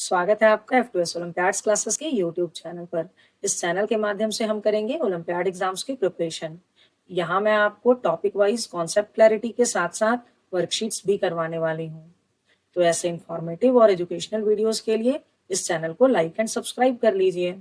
स्वागत है आपका F2S ओलंपियाड्स क्लासेस के यूट्यूब चैनल पर। इस चैनल के माध्यम से हम करेंगे ओलंपियाड एग्जाम्स की प्रिपरेशन। यहाँ मैं आपको टॉपिक वाइज कॉन्सेप्ट क्लैरिटी के साथ साथ वर्कशीट्स भी करवाने वाली हूँ। तो ऐसे इंफॉर्मेटिव और एजुकेशनल वीडियोस के लिए इस चैनल को लाइक एंड सब्सक्राइब कर लीजिए।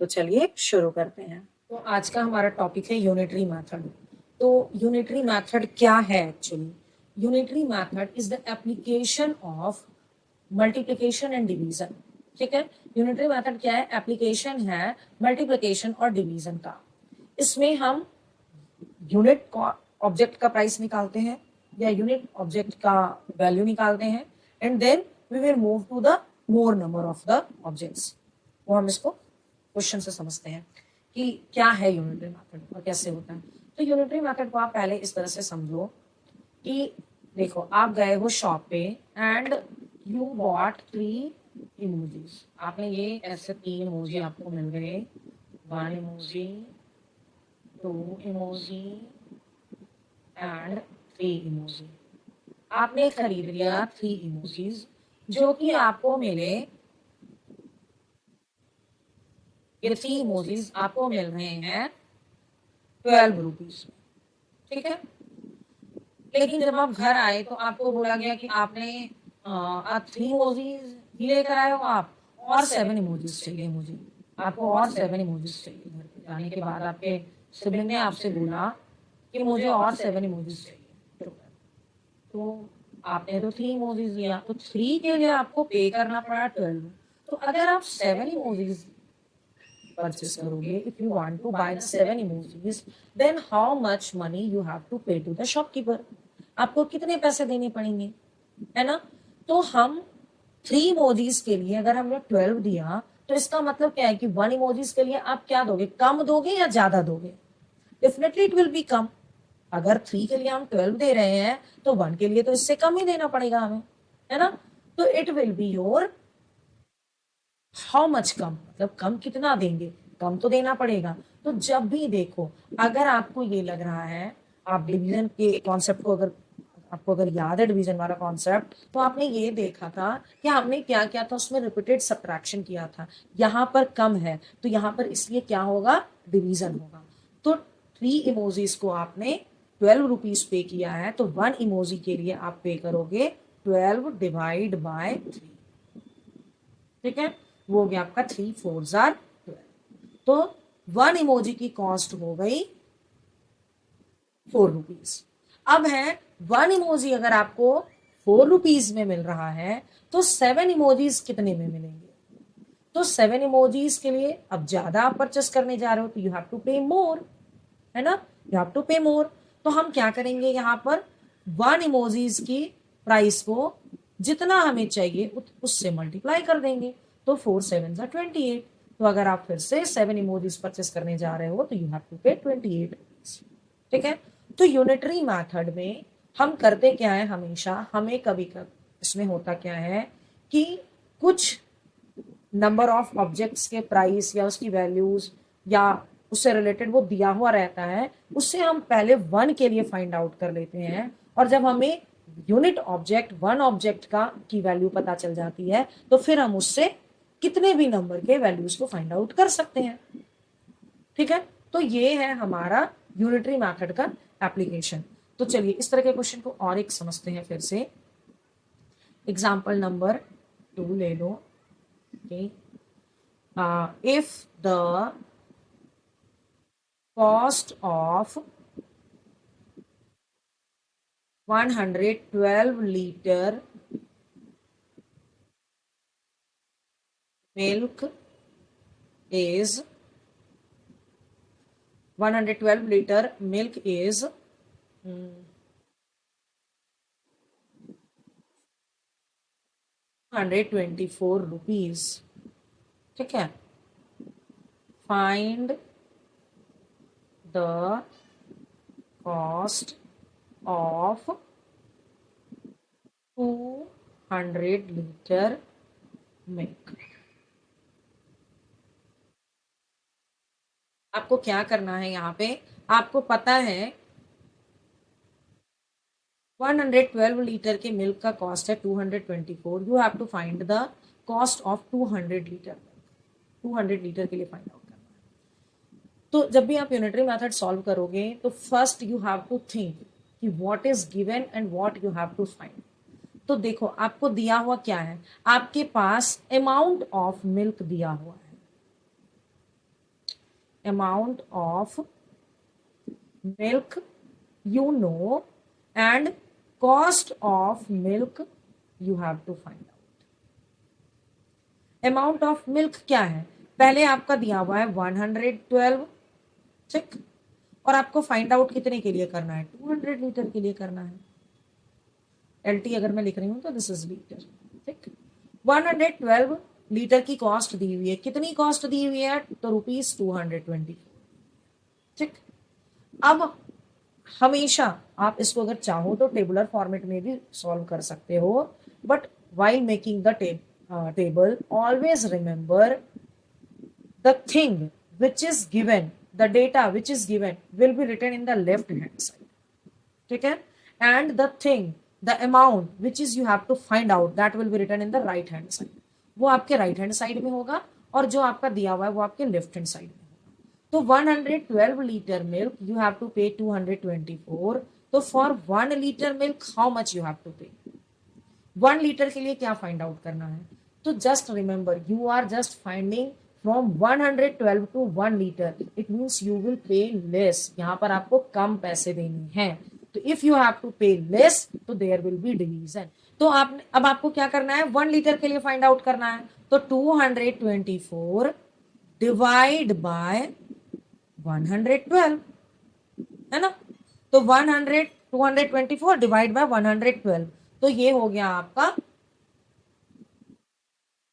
तो चलिए शुरू करते हैं। तो आज का हमारा टॉपिक है यूनिटरी मैथड। तो यूनिटरी मैथड क्या है actually? Unitary method is the application of multiplication and division. ठीक है, यूनिटरी मेथड क्या है? एप्लीकेशन है मल्टीप्लिकेशन और डिवीजन का। इसमें हम यूनिट ऑब्जेक्ट का प्राइस निकालते हैं या यूनिट ऑब्जेक्ट का वैल्यू निकालते हैं and then we will move to the more number of the objects. वो हम इसको क्वेश्चन से समझते हैं कि क्या है यूनिटरी मेथड और कैसे होता है। तो यूनिटरी मेथड को आप पहले इस तरह से समझो कि देखो, आप गए हो शॉप पे एंड यू बॉट 3 इमोजीज। आपने ये ऐसे 3 इमोजी आपको मिल गए, 1 इमोजी, 2 इमोजी एंड 3 इमोजी। आपने खरीद लिया 3 इमोजीज जो कि आपको मिले, ये 3 इमोजीज आपको मिल रहे हैं 12 रुपीज। ठीक है, लेकिन जब आप घर आए तो आपको बोला गया कि आपने 3 इमोजीज ही लेकर आए हो आप, और 7 इमोजीज चाहिए मुझे, आपको और 7 इमोजीज चाहिए। घर पे जाने के बाद आपके सिबलिंग ने आपसे बोला कि मुझे और 7 इमोजीज चाहिए। तो आपने तो 3 इमोजीज लिया, तो 3 के लिए आपको पे करना पड़ा 12। तो अगर आप 7 इमोजीज परचेस करोगे, if you want to buy the 7 emojis, then how much money you have to pay to the shopkeeper. आपको कितने पैसे देने पड़ेंगे, है ना? तो हम 3 इमोजीज के लिए अगर हमने 12 दिया तो इसका मतलब क्या है कि 1 इमोजीज के लिए आप क्या दोगे? कम दोगे या ज्यादा दोगे? डेफिनेटली इट विल बी कम। अगर 3 के लिए हम 12 दे रहे हैं तो 1 के लिए तो इससे कम ही देना पड़ेगा हमें, है ना? तो it will be your how much कम, मतलब कम कितना देंगे, कम तो देना पड़ेगा। तो जब भी देखो, अगर आपको ये लग रहा है, आप डिवीजन के कॉन्सेप्ट को आपको अगर याद है डिवीजन वाला कॉन्सेप्ट, तो आपने ये देखा था कि हमने क्या किया था, उसमें रिपीटेड सब्ट्रैक्शन किया था। यहाँ पर कम है तो यहाँ पर इसलिए क्या होगा? डिवीजन होगा। तो 3 इमोजीज को आपने 12 रुपीज पे किया है, तो 1 इमोजी के लिए आप पे करोगे 12 डिवाइड बाय 3। ठीक है, वो हो गया आपका 3 4 12। तो 1 इमोजी की कॉस्ट हो गई 4 रुपीज। अब है 1 इमोजी अगर आपको 4 रुपीज में मिल रहा है तो 7 इमोजीज कितने में मिलेंगे? तो 7 इमोजीज के लिए अब ज्यादा आप परचेस करने जा रहे हो तो यू हैव टू पे मोर, है ना? यू हैव टू पे मोर। तो हम क्या करेंगे, यहाँ पर 1 इमोजीज की प्राइस को जितना हमें चाहिए उससे मल्टीप्लाई कर देंगे। तो 4 7 28। तो अगर आप फिर से 7 इमोजीज परचेस करने जा रहे हो तो यू हैव टू पे 28। ठीक है, तो यूनिटरी मेथड में हम करते क्या है, हमेशा हमें कभी कभी इसमें होता क्या है कि कुछ नंबर ऑफ ऑब्जेक्ट्स के प्राइस या उसकी वैल्यूज या उससे रिलेटेड वो दिया हुआ रहता है, उससे हम पहले 1 के लिए फाइंड आउट कर लेते हैं। और जब हमें यूनिट ऑब्जेक्ट 1 ऑब्जेक्ट का की वैल्यू पता चल जाती है तो फिर हम उससे कितने भी नंबर के वैल्यूज को फाइंड आउट कर सकते हैं। ठीक है, तो ये है हमारा यूनिटरी मेथड का एप्लीकेशन। तो चलिए इस तरह के क्वेश्चन को और एक समझते हैं फिर से। एग्जाम्पल नंबर 2 ले लो। if the cost of 112 liter milk is 112 liter milk is 124 rupees। ठीक है, find the cost of 200 liter milk। आपको क्या करना है, यहाँ पे आपको पता है 112 लीटर के मिल्क का कॉस्ट है 224। You have to find the cost of 200 litre, 200 litre के लिए फाइंड आउट करना है। तो जब भी आप यूनिटरी मेथड सॉल्व करोगे तो first you have to think कि what is given and what you have to find. तो देखो आपको दिया हुआ क्या है, आपके पास अमाउंट ऑफ मिल्क दिया हुआ है, amount of milk you know and cost of milk you have to find out। amount of milk क्या है, पहले आपका दिया हुआ है 112, ठीक, और आपको फाइंड आउट कितने के लिए करना है, 200 लीटर के लिए करना है। एलटी अगर मैं लिख रही हूं तो दिस इज लीटर, ठीक। 112 लीटर की कॉस्ट दी हुई है, कितनी कॉस्ट दी हुई है, तो ₹224, ठीक। अब हमेशा आप इसको अगर चाहो तो टेबुलर फॉर्मेट में भी सॉल्व कर सकते हो, but while making the table always remember the thing which is given, the data which is given will be written in the left hand side, ठीक है, and the thing, the amount which is you have to find out that will be written in the right hand side, वो आपके right hand side में होगा और जो आपका दिया हुआ है वो आपके लेफ्ट हैंड साइड में होगा। तो 112 litre milk you have to pay 224, तो for 1 litre milk how much you have to pay, 1 litre के लिए क्या फाइंड आउट करना है, तो just remember you are just finding from 112 to 1 litre, it means you will pay less, यहाँ पर आपको कम पैसे देने हैं। तो if you have to pay less तो देयर विल बी डिवीजन। तो आप अब आपको क्या करना है, 1 लीटर के लिए फाइंड आउट करना है, तो 224 डिवाइड बाय 112, है ना, तो 224 डिवाइड बाय 112, तो ये हो गया आपका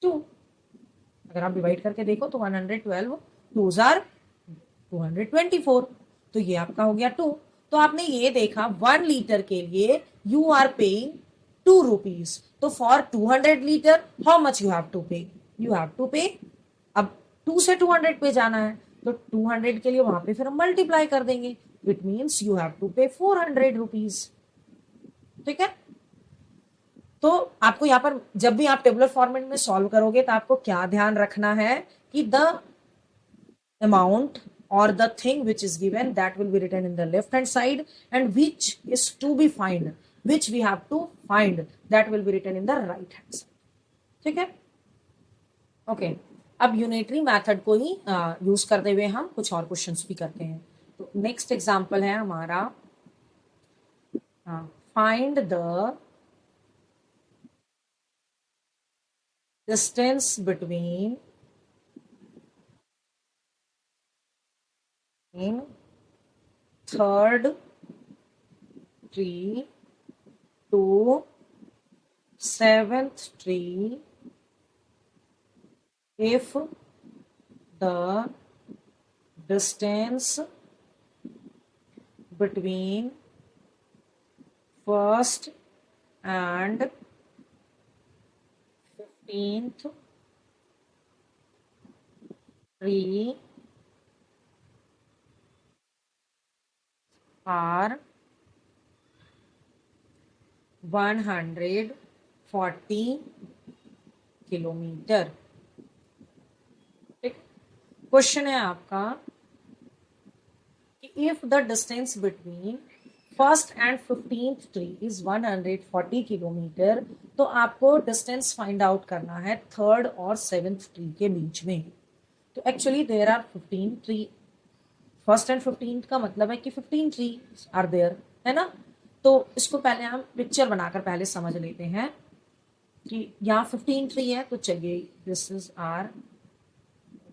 2। अगर आप डिवाइड करके देखो तो 112 2s are 224, तो ये आपका हो गया 2। तो आपने ये देखा 1 लीटर के लिए यू आर पेइंग 2 रुपीज, तो for 200 litre how much you have to pay, you have to pay, अब 2 से 200 पे जाना है तो 200 के लिए वहां पे फिर हम मल्टीप्लाई कर देंगे, it means you have to pay 400 rupees, ठीक है। तो आपको यहाँ पर जब भी आप टेबुलर फॉर्मेट में सॉल्व करोगे तो आपको क्या ध्यान रखना है कि the amount or the thing which is given that will be written in the left hand side and which is to be find, which we have to find, that will be written in the right hand side, ठीक है। Okay, अब unitary method को ही use करते हुए हम कुछ और questions भी करते हैं। तो नेक्स्ट एग्जांपल है हमारा find the distance between third tree to 7th tree if the distance between first and 15th tree are 140 kilometre. Question है आपका कि if the distance between first and 15th tree is 140 kilometre, तो आपको distance find out करना है third और 7th tree के बीच में। तो actually there are 15 tree, first and 15th का मतलब है कि 15 ट्री आर देयर, है ना। तो इसको पहले हम पिक्चर बनाकर पहले समझ लेते हैं कि यहाँ 15 ट्री है, तो चलिए this is our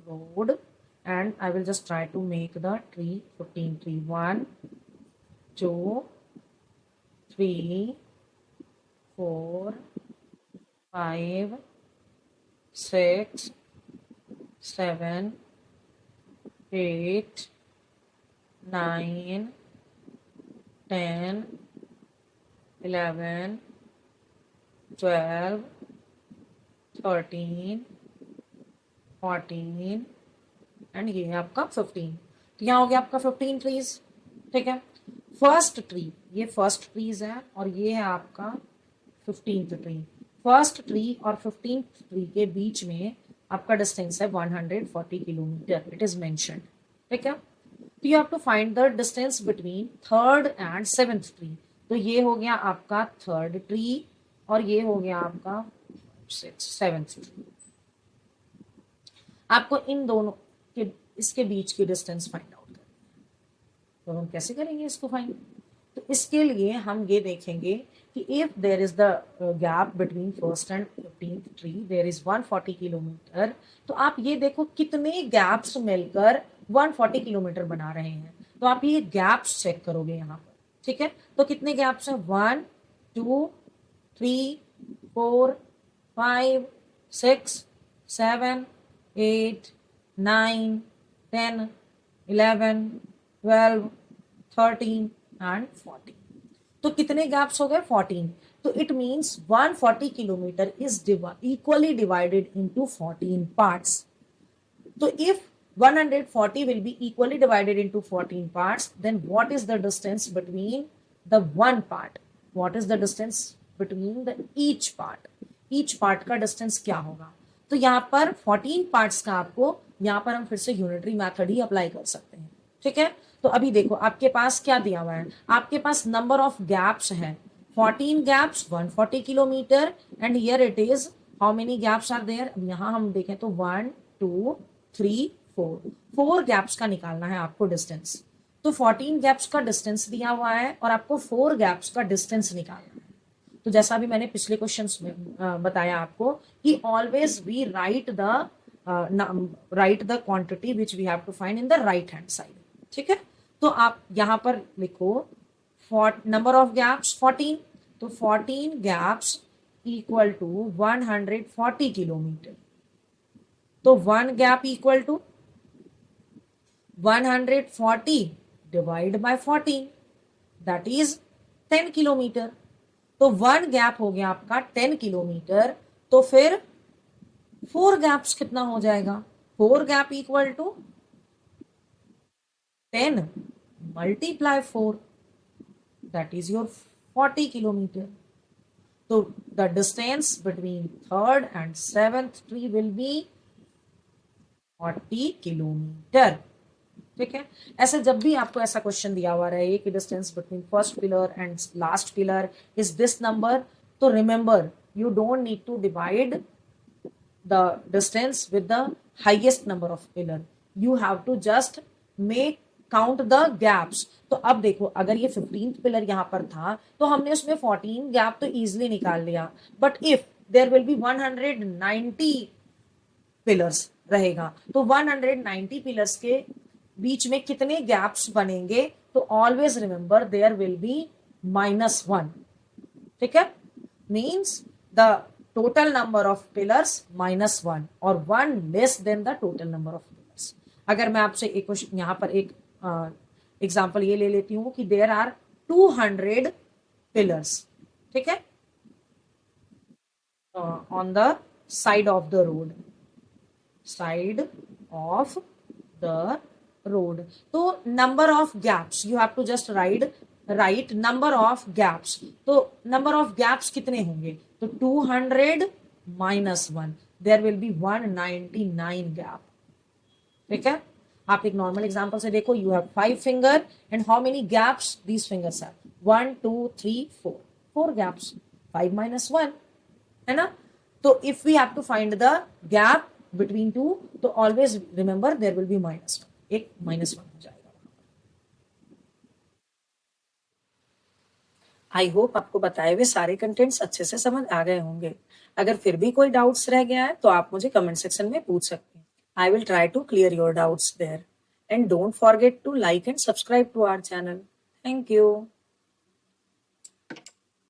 road and I will just try to make the tree 15 tree 1 2 3 4 5 6 7 8 9 10 11 12 13 14 and ये है आपका 15। तो यहाँ हो गया आपका 15 ट्रीज, ठीक है। फर्स्ट ट्री, ये फर्स्ट ट्रीज है और ये है आपका 15th ट्री। फर्स्ट ट्री और 15th ट्री के बीच में आपका डिस्टेंस है 140 किलोमीटर, इट इज मेंशन्ड, ठीक है। तो you have to find the distance between third and 7th tree. तो ये हो गया आपका थर्ड ट्री और ये हो गया आपका 7th ट्री। आपको इन दोनों के इसके बीच की डिस्टेंस फाइंड आउट करनी है। तो हम कैसे करेंगे इसको फाइंड? तो इसके लिए हम ये देखेंगे कि if there is the gap between first and 15th tree there is 140 kilometre, तो आप ये देखो कितने गैप्स मिलकर 140 किलोमीटर बना रहे हैं। तो आप ये गैप्स चेक करोगे यहाँ पर, ठीक है। तो कितने गैप्स हैं? 1 2 3 4 5 6 7 8 9 10 11 12 13 एंड 14। तो कितने गैप्स हो गए? 14। तो it means 140 kilometre is equally divided into 14 parts. तो if 140 will be equally divided into 14 parts, then what is the distance between the one part? What is the distance between the each part? Each part का distance क्या होगा? तो यहाँ पर 14 parts का आपको यहाँ पर हम फिर से यूनिटरी मेथड ही अप्लाई कर सकते हैं, ठीक है। तो अभी देखो आपके पास क्या दिया हुआ है, आपके पास नंबर ऑफ गैप्स है 14 gaps 140 kilometre and here it is how many gaps are there. यहाँ हम देखें तो 1 2 3 4 गैप्स का निकालना है आपको डिस्टेंस। तो 14 गैप्स का डिस्टेंस दिया हुआ है और आपको 4 गैप्स का डिस्टेंस निकालना है। तो जैसा भी मैंने पिछले क्वेश्चंस में बताया आपको कि always we write the quantity which we have to find in the right hand side, ठीक है। तो आप यहां पर लिखो नंबर ऑफ गैप्स 14, तो 14 गैप्स इक्वल टू 140 किलोमीटर। तो 1 gap equal to 140 divide by 14 that is 10 kilometre. तो 1 गैप हो गया आपका 10 किलोमीटर। तो फिर 4 गैप्स कितना हो जाएगा? 4 gap equal to 10 multiply 4 that is your 40 kilometer. So the distance between third and 7th tree will be 40 kilometre, ठीक है। ऐसे जब भी आपको ऐसा क्वेश्चन दिया हुआ रहे कि distance between first pillar and last pillar is this number, तो remember you don't need to divide the distance with the highest number of pillar, you have to just make count the gaps. तो अब देखो अगर ये 15th pillar यहां पर था तो हमने उसमें 14 गैप तो इजिली निकाल लिया, but if there will be 190 pillars रहेगा तो 190 पिलर्स के बीच में कितने गैप्स बनेंगे? तो always remember there will be -1, ठीक है। Means the total number of pillars -1 और 1 less than the total number of pillars. अगर मैं आपसे एक क्वेश्चन यहाँ पर एक एग्जाम्पल ये ले लेती हूँ कि देयर आर 200 पिलर्स, ठीक है, on the side of the road, side of the road. तो number of gaps you have to just write number of gaps. तो नंबर ऑफ गैप्स कितने होंगे? तो 200 -1 देयर विल बी 199 गैप, ठीक है। आप एक नॉर्मल एग्जांपल से देखो, you have 5 finger and how many gaps these fingers have? 1 2 3 4 gaps, 5 -1 है ना। तो if we have to find the gap between two, तो always remember there will be -1, एक -1 हो जाएगा। आई होप आपको बताए हुए सारे कंटेंट्स अच्छे से समझ आ गए होंगे। अगर फिर भी कोई डाउट्स रह गया है तो आप मुझे कमेंट सेक्शन में पूछ सकते हैं। I will try to clear your doubts there and don't forget to like and subscribe to our channel. Thank you.